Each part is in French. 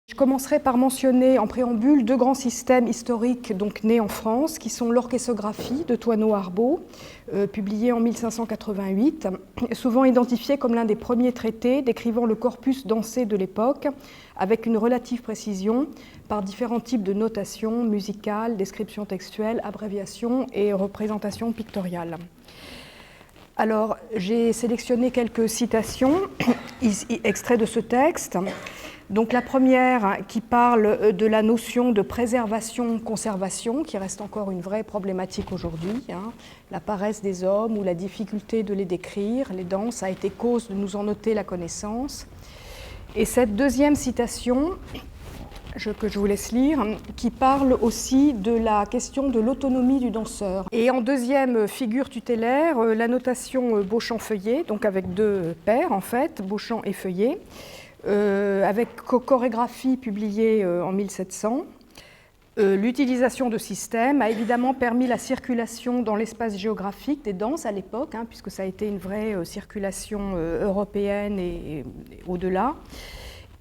Je commencerai par mentionner en préambule deux grands systèmes historiques donc nés en France, qui sont l'orchésographie de Thoinot-Arbeau, publié en 1588, souvent identifié comme l'un des premiers traités décrivant le corpus dansé de l'époque, avec une relative précision par différents types de notation musicale, description textuelle, abréviation et représentation pictoriale. Alors, j'ai sélectionné quelques citations extraits de ce texte. Donc la première qui parle de la notion de préservation-conservation, qui reste encore une vraie problématique aujourd'hui, la paresse des hommes ou la difficulté de les décrire. Les danses a été cause de nous en ôter la connaissance. Et cette deuxième citation, que je vous laisse lire, qui parle aussi de la question de l'autonomie du danseur. Et en deuxième figure tutélaire, la notation Beauchamp-Feuillet, donc avec deux pairs en fait, Beauchamp et Feuillet, avec chorégraphie publiée en 1700. L'utilisation de systèmes a évidemment permis la circulation dans l'espace géographique des danses à l'époque, puisque ça a été une vraie circulation européenne et au-delà,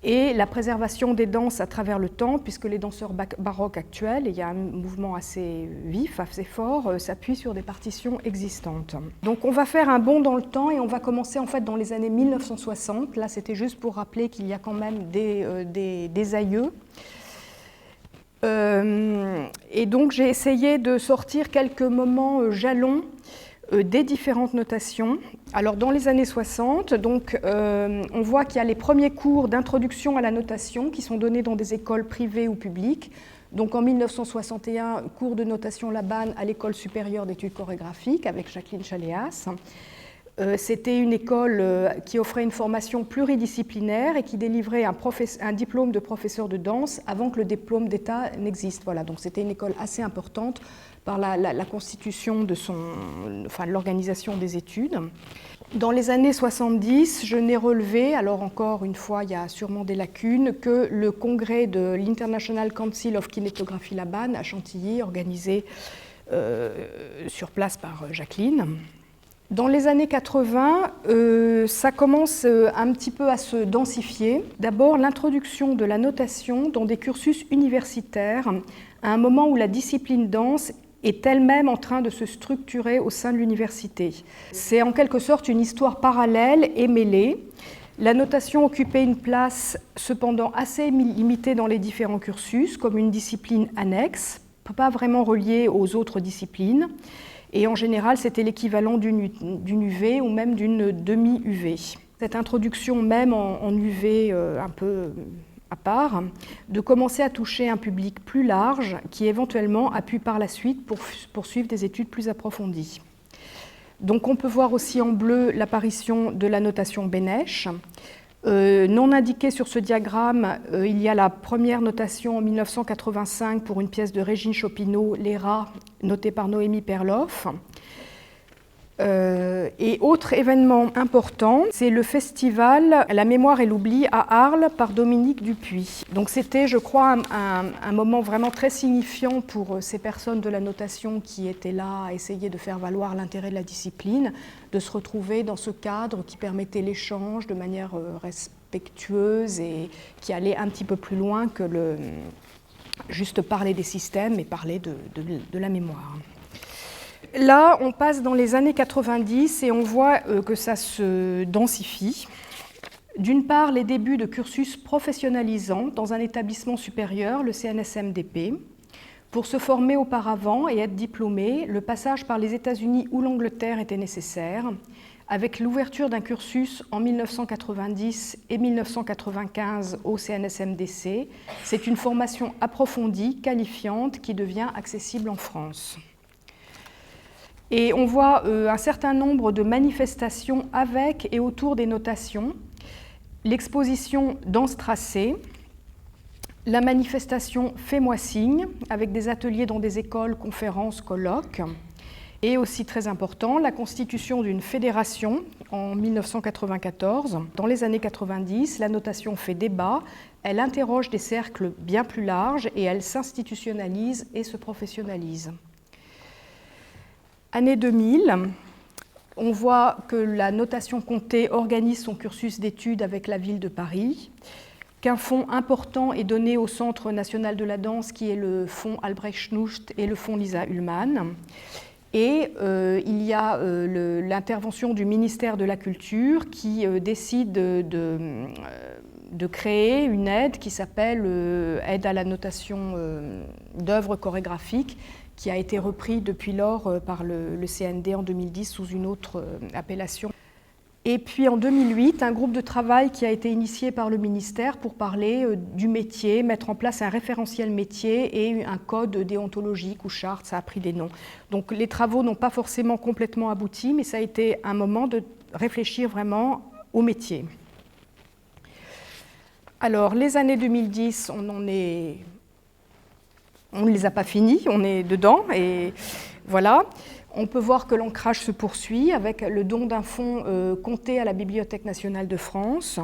et la préservation des danses à travers le temps, puisque les danseurs baroques actuels, et il y a un mouvement assez vif, assez fort, s'appuient sur des partitions existantes. Donc on va faire un bond dans le temps et on va commencer en fait dans les années 1960. Là c'était juste pour rappeler qu'il y a quand même des aïeux. Et donc j'ai essayé de sortir quelques moments jalons des différentes notations. Alors dans les années 60, donc, on voit qu'il y a les premiers cours d'introduction à la notation qui sont donnés dans des écoles privées ou publiques. Donc en 1961, cours de notation Labanne à l'École supérieure d'études chorégraphiques avec Jacqueline Chaléas. C'était une école qui offrait une formation pluridisciplinaire et qui délivrait un diplôme de professeur de danse avant que le diplôme d'État n'existe. Voilà, donc c'était une école assez importante par la constitution de l'organisation des études. Dans les années 70, je n'ai relevé, alors encore une fois, il y a sûrement des lacunes, que le congrès de l'International Council of Kinetography Labanne à Chantilly, organisé sur place par Jacqueline. Dans les années 80, ça commence un petit peu à se densifier. D'abord, l'introduction de la notation dans des cursus universitaires, à un moment où la discipline danse est elle-même en train de se structurer au sein de l'université. C'est en quelque sorte une histoire parallèle et mêlée. La notation occupait une place cependant assez limitée dans les différents cursus, comme une discipline annexe, pas vraiment reliée aux autres disciplines. Et en général, c'était l'équivalent d'une UV ou même d'une demi-UV. Cette introduction même en UV un peu à part, de commencer à toucher un public plus large qui éventuellement a pu par la suite poursuivre des études plus approfondies. Donc on peut voir aussi en bleu l'apparition de la notation Bénèche. Non indiquée sur ce diagramme, il y a la première notation en 1985 pour une pièce de Régine Chopineau, Les Rats, notée par Noémie Perloff. Et autre événement important, c'est le festival La mémoire et l'oubli à Arles par Dominique Dupuis. Donc c'était, je crois, un moment vraiment très signifiant pour ces personnes de la notation qui étaient là à essayer de faire valoir l'intérêt de la discipline, de se retrouver dans ce cadre qui permettait l'échange de manière respectueuse et qui allait un petit peu plus loin que juste parler des systèmes et parler de la mémoire. Là, on passe dans les années 90 et on voit que ça se densifie. D'une part, les débuts de cursus professionnalisants dans un établissement supérieur, le CNSMDP. Pour se former auparavant et être diplômé, le passage par les États-Unis ou l'Angleterre était nécessaire. Avec l'ouverture d'un cursus en 1990 et 1995 au CNSMDC, c'est une formation approfondie, qualifiante, qui devient accessible en France. Et on voit un certain nombre de manifestations avec et autour des notations. L'exposition Danse tracée, la manifestation Fais-moi signe, avec des ateliers dans des écoles, conférences, colloques. Et aussi très important, la constitution d'une fédération en 1994. Dans les années 90, la notation fait débat, elle interroge des cercles bien plus larges et elle s'institutionnalise et se professionnalise. Année 2000, on voit que la notation comptée organise son cursus d'études avec la ville de Paris. qu'un fonds important est donné au Centre national de la danse, qui est le fonds Albrecht Schnucht et le fonds Lisa Ullmann. Et il y a l'intervention du ministère de la Culture qui décide de créer une aide qui s'appelle aide à la notation d'œuvres chorégraphiques, qui a été repris depuis lors par le CND en 2010 sous une autre appellation. Et puis en 2008, un groupe de travail qui a été initié par le ministère pour parler du métier, mettre en place un référentiel métier et un code déontologique ou charte, ça a pris des noms. Donc les travaux n'ont pas forcément complètement abouti, mais ça a été un moment de réfléchir vraiment au métier. Alors les années 2010, on ne les a pas finies, on est dedans et voilà. On peut voir que l'ancrage se poursuit avec le don d'un fonds compté à la Bibliothèque nationale de France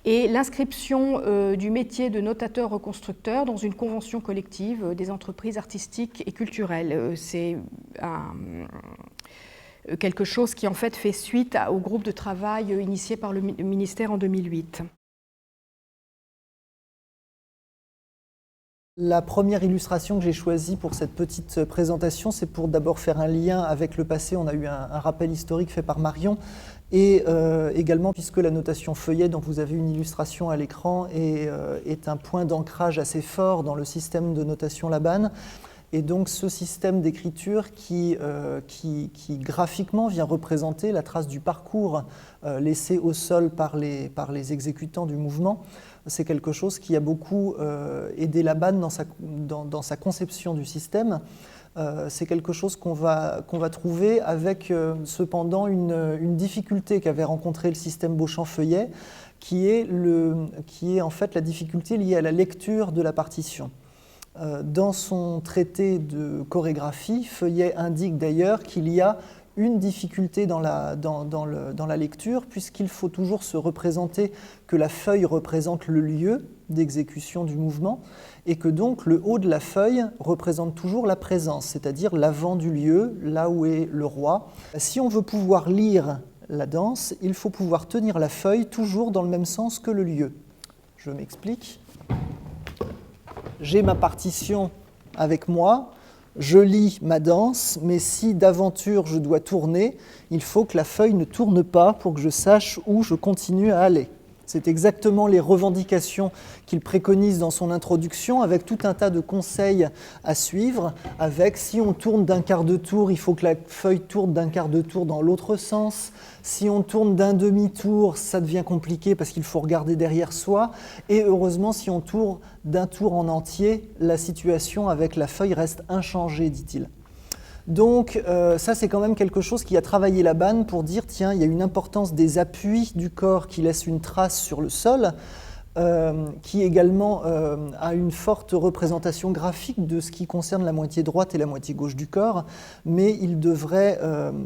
et l'inscription du métier de notateur-reconstructeur dans une convention collective des entreprises artistiques et culturelles. C'est quelque chose qui en fait fait suite au groupe de travail initié par le ministère en 2008. La première illustration que j'ai choisie pour cette petite présentation, c'est pour d'abord faire un lien avec le passé. On a eu un rappel historique fait par Marion et également puisque la notation feuillet, dont vous avez une illustration à l'écran, est un point d'ancrage assez fort dans le système de notation Laban. Et donc ce système d'écriture qui graphiquement vient représenter la trace du parcours laissé au sol par les exécutants du mouvement, c'est quelque chose qui a beaucoup aidé Laban dans sa conception du système. C'est quelque chose qu'on va trouver avec cependant une difficulté qu'avait rencontré le système Beauchamp-Feuillet, qui est en fait la difficulté liée à la lecture de la partition. Dans son traité de chorégraphie, Feuillet indique d'ailleurs qu'il y a une difficulté dans la lecture, puisqu'il faut toujours se représenter que la feuille représente le lieu d'exécution du mouvement, et que donc le haut de la feuille représente toujours la présence, c'est-à-dire l'avant du lieu, là où est le roi. Si on veut pouvoir lire la danse, il faut pouvoir tenir la feuille toujours dans le même sens que le lieu. Je m'explique. J'ai ma partition avec moi, je lis ma danse, mais si d'aventure je dois tourner, il faut que la feuille ne tourne pas pour que je sache où je continue à aller. C'est exactement les revendications qu'il préconise dans son introduction, avec tout un tas de conseils à suivre, avec si on tourne d'un quart de tour, il faut que la feuille tourne d'un quart de tour dans l'autre sens. Si on tourne d'un demi-tour, ça devient compliqué parce qu'il faut regarder derrière soi. Et heureusement, si on tourne d'un tour en entier, la situation avec la feuille reste inchangée, dit-il. Donc ça, c'est quand même quelque chose qui a travaillé Laban pour dire, tiens, il y a une importance des appuis du corps qui laissent une trace sur le sol, qui également a une forte représentation graphique de ce qui concerne la moitié droite et la moitié gauche du corps, mais il devrait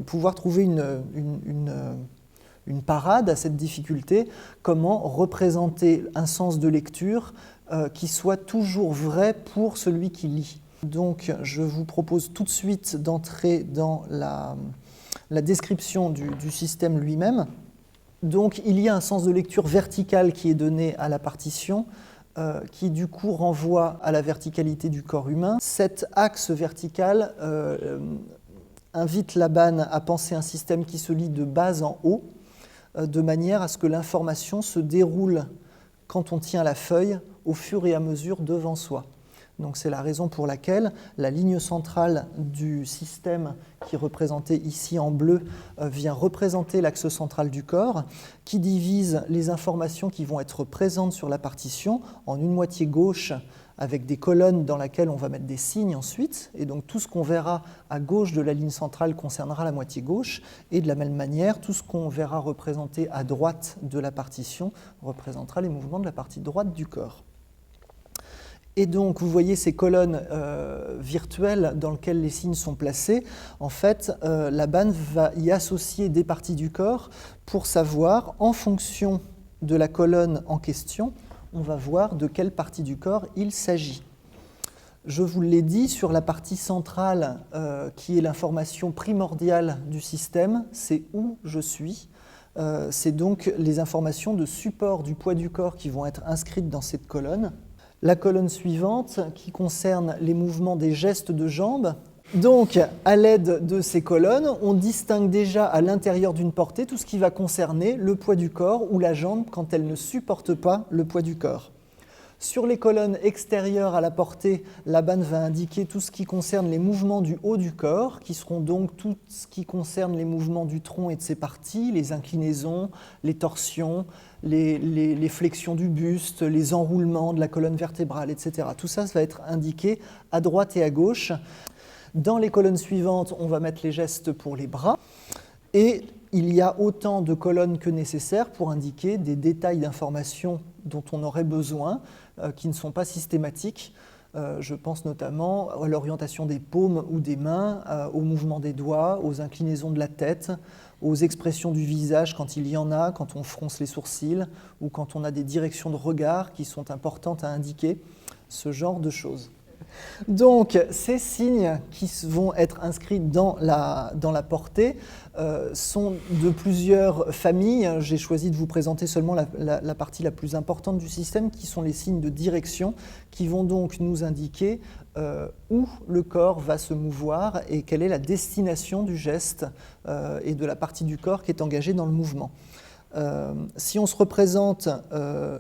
pouvoir trouver une parade à cette difficulté, comment représenter un sens de lecture qui soit toujours vrai pour celui qui lit. Donc je vous propose tout de suite d'entrer dans la description du système lui-même. Donc il y a un sens de lecture vertical qui est donné à la partition, qui du coup renvoie à la verticalité du corps humain. Cet axe vertical invite Laban à penser un système qui se lit de bas en haut, de manière à ce que l'information se déroule quand on tient la feuille au fur et à mesure devant soi. Donc c'est la raison pour laquelle la ligne centrale du système, qui est représentée ici en bleu, vient représenter l'axe central du corps, qui divise les informations qui vont être présentes sur la partition en une moitié gauche avec des colonnes dans lesquelles on va mettre des signes ensuite, et donc tout ce qu'on verra à gauche de la ligne centrale concernera la moitié gauche, et de la même manière, tout ce qu'on verra représenté à droite de la partition représentera les mouvements de la partie droite du corps. Et donc, vous voyez ces colonnes virtuelles dans lesquelles les signes sont placés. En fait, Laban va y associer des parties du corps pour savoir, en fonction de la colonne en question, on va voir de quelle partie du corps il s'agit. Je vous l'ai dit, sur la partie centrale, qui est l'information primordiale du système, c'est où je suis. C'est donc les informations de support du poids du corps qui vont être inscrites dans cette colonne. La colonne suivante qui concerne les mouvements des gestes de jambes. Donc, à l'aide de ces colonnes, on distingue déjà à l'intérieur d'une portée tout ce qui va concerner le poids du corps ou la jambe quand elle ne supporte pas le poids du corps. Sur les colonnes extérieures à la portée, la banne va indiquer tout ce qui concerne les mouvements du haut du corps, qui seront donc tout ce qui concerne les mouvements du tronc et de ses parties, les inclinaisons, les torsions, les flexions du buste, les enroulements de la colonne vertébrale, etc. Tout ça va être indiqué à droite et à gauche. Dans les colonnes suivantes, on va mettre les gestes pour les bras. Et il y a autant de colonnes que nécessaire pour indiquer des détails d'informations dont on aurait besoin, qui ne sont pas systématiques. Je pense notamment à l'orientation des paumes ou des mains, au mouvement des doigts, aux inclinaisons de la tête, aux expressions du visage quand il y en a, quand on fronce les sourcils, ou quand on a des directions de regard qui sont importantes à indiquer, ce genre de choses. Donc, ces signes qui vont être inscrits dans la portée sont de plusieurs familles. J'ai choisi de vous présenter seulement la partie la plus importante du système, qui sont les signes de direction, qui vont donc nous indiquer où le corps va se mouvoir et quelle est la destination du geste et de la partie du corps qui est engagée dans le mouvement. Si on se représente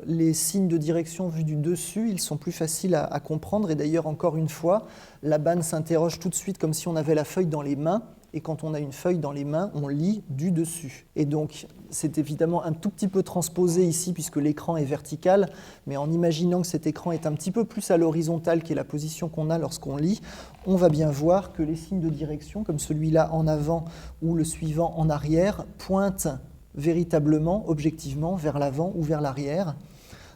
les signes de direction vus du dessus, ils sont plus faciles à comprendre. Et d'ailleurs, encore une fois, la banne s'interroge tout de suite comme si on avait la feuille dans les mains. Et quand on a une feuille dans les mains, on lit du dessus. Et donc, c'est évidemment un tout petit peu transposé ici, puisque l'écran est vertical. Mais en imaginant que cet écran est un petit peu plus à l'horizontale, qui est la position qu'on a lorsqu'on lit, on va bien voir que les signes de direction, comme celui-là en avant ou le suivant en arrière, pointent véritablement, objectivement, vers l'avant ou vers l'arrière,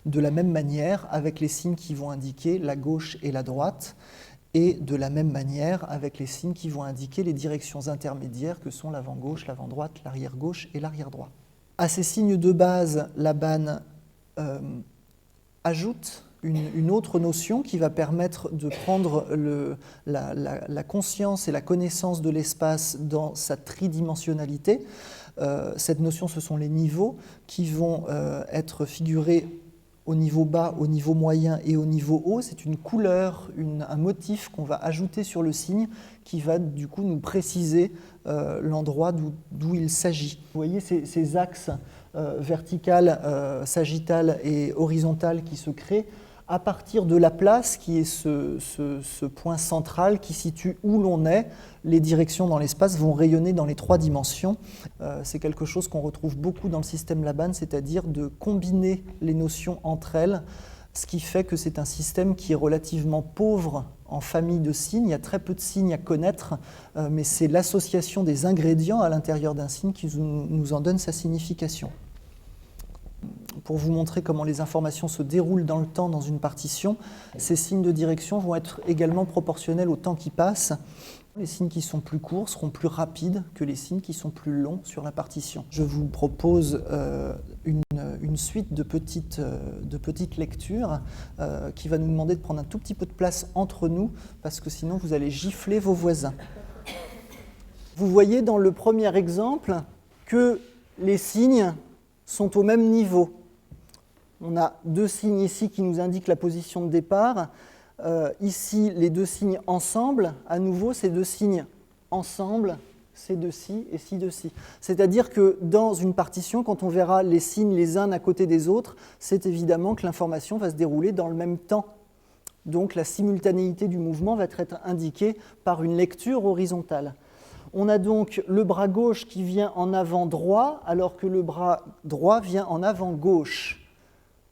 de la même manière avec les signes qui vont indiquer la gauche et la droite, et de la même manière avec les signes qui vont indiquer les directions intermédiaires que sont l'avant-gauche, l'avant-droite, l'arrière-gauche et l'arrière-droit. À ces signes de base, la banne ajoute une autre notion qui va permettre de prendre la conscience et la connaissance de l'espace dans sa tridimensionnalité. Cette notion, ce sont les niveaux qui vont être figurés au niveau bas, au niveau moyen et au niveau haut. C'est une couleur, un motif qu'on va ajouter sur le signe qui va du coup nous préciser l'endroit d'où il s'agit. Vous voyez ces axes vertical, sagittal et horizontal qui se créent à partir de la place qui est ce point central qui situe où l'on est. Les directions dans l'espace vont rayonner dans les 3 dimensions. C'est quelque chose qu'on retrouve beaucoup dans le système Laban, c'est-à-dire de combiner les notions entre elles, ce qui fait que c'est un système qui est relativement pauvre en famille de signes. Il y a très peu de signes à connaître, mais c'est l'association des ingrédients à l'intérieur d'un signe qui nous en donne sa signification. Pour vous montrer comment les informations se déroulent dans le temps dans une partition, ces signes de direction vont être également proportionnels au temps qui passe. Les signes qui sont plus courts seront plus rapides que les signes qui sont plus longs sur la partition. Je vous propose une suite de petites lectures qui va nous demander de prendre un tout petit peu de place entre nous, parce que sinon vous allez gifler vos voisins. Vous voyez dans le premier exemple que les signes sont au même niveau. On a 2 signes ici qui nous indiquent la position de départ. Ici, les 2 signes ensemble, à nouveau, ces 2 signes ensemble, c'est de ci et ci de ci. C'est-à-dire que dans une partition, quand on verra les signes les uns à côté des autres, c'est évidemment que l'information va se dérouler dans le même temps. Donc la simultanéité du mouvement va être indiquée par une lecture horizontale. On a donc le bras gauche qui vient en avant droit, alors que le bras droit vient en avant gauche.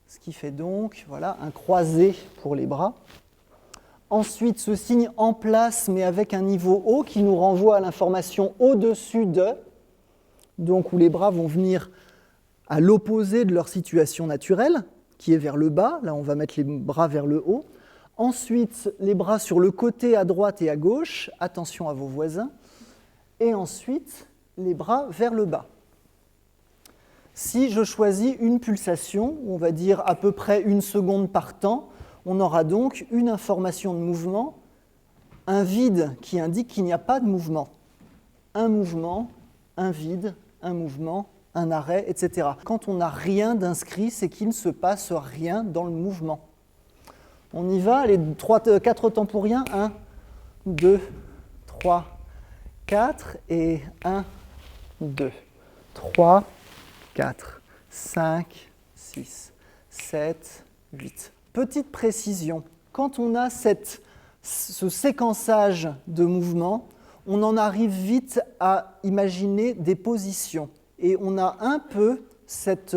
Ce qui fait donc un croisé pour les bras. Ensuite, ce signe en place, mais avec un niveau haut, qui nous renvoie à l'information au-dessus de, donc où les bras vont venir à l'opposé de leur situation naturelle, qui est vers le bas. Là, on va mettre les bras vers le haut. Ensuite, les bras sur le côté à droite et à gauche. Attention à vos voisins. Et ensuite, les bras vers le bas. Si je choisis une pulsation, on va dire à peu près 1 seconde par temps, on aura donc une information de mouvement, un vide qui indique qu'il n'y a pas de mouvement. Un mouvement, un vide, un mouvement, un arrêt, etc. Quand on n'a rien d'inscrit, c'est qu'il ne se passe rien dans le mouvement. On y va, les 4 temps pour rien, 1, 2, 3, 4, et 1, 2, 3, 4, 5, 6, 7, 8. Petite précision, quand on a ce séquençage de mouvements, on en arrive vite à imaginer des positions. Et on a un peu cette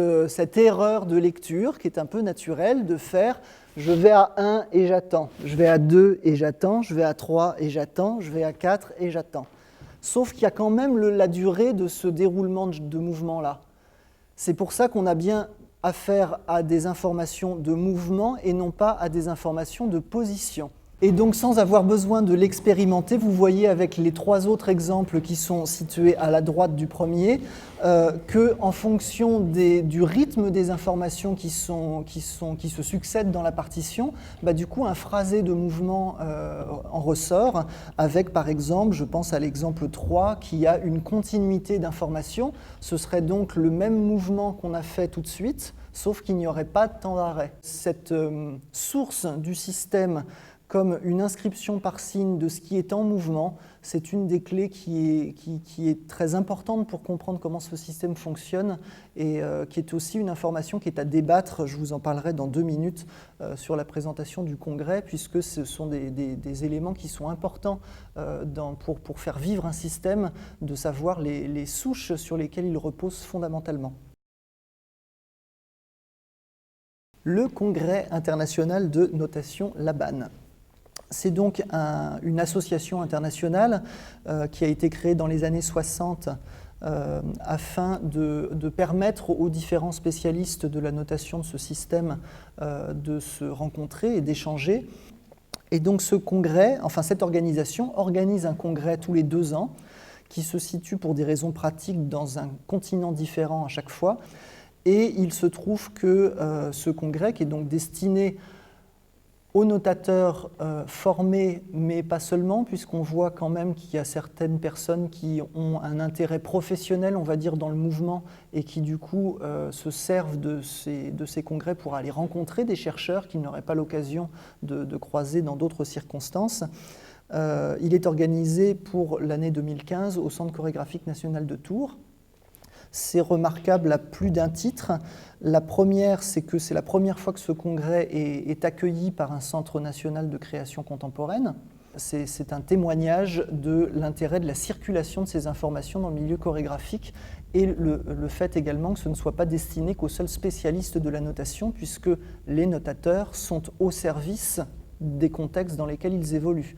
erreur de lecture qui est un peu naturelle de faire je vais à 1 et j'attends, je vais à 2 et j'attends, je vais à 3 et j'attends, je vais à 4 et j'attends. Sauf qu'il y a quand même la durée de ce déroulement de mouvement-là. C'est pour ça qu'on a bien affaire à des informations de mouvement et non pas à des informations de position. Et donc, sans avoir besoin de l'expérimenter, vous voyez avec les 3 autres exemples qui sont situés à la droite du premier, qu'en fonction du rythme des informations qui se succèdent dans la partition, du coup, un phrasé de mouvement en ressort, avec par exemple, je pense à l'exemple 3, qui a une continuité d'informations. Ce serait donc le même mouvement qu'on a fait tout de suite, sauf qu'il n'y aurait pas de temps d'arrêt. Cette source du système comme une inscription par signe de ce qui est en mouvement, c'est une des clés qui est très importante pour comprendre comment ce système fonctionne et qui est aussi une information qui est à débattre. Je vous en parlerai dans 2 minutes sur la présentation du congrès, puisque ce sont des éléments qui sont importants pour faire vivre un système, de savoir les souches sur lesquelles il repose fondamentalement. Le Congrès international de notation Laban. C'est donc une association internationale qui a été créée dans les années 60 afin de permettre aux différents spécialistes de la notation de ce système de se rencontrer et d'échanger. Et donc ce congrès, enfin cette organisation organise un congrès tous les 2 ans qui se situe pour des raisons pratiques dans un continent différent à chaque fois. Et il se trouve que ce congrès, qui est donc destiné aux notateurs formés, mais pas seulement, puisqu'on voit quand même qu'il y a certaines personnes qui ont un intérêt professionnel, on va dire, dans le mouvement, et qui du coup se servent de ces congrès pour aller rencontrer des chercheurs qu'ils n'auraient pas l'occasion de croiser dans d'autres circonstances. Il est organisé pour l'année 2015 au Centre chorégraphique national de Tours. C'est remarquable à plus d'un titre. La première, c'est que c'est la première fois que ce congrès est accueilli par un centre national de création contemporaine. C'est un témoignage de l'intérêt de la circulation de ces informations dans le milieu chorégraphique et le fait également que ce ne soit pas destiné qu'aux seuls spécialistes de la notation, puisque les notateurs sont au service des contextes dans lesquels ils évoluent.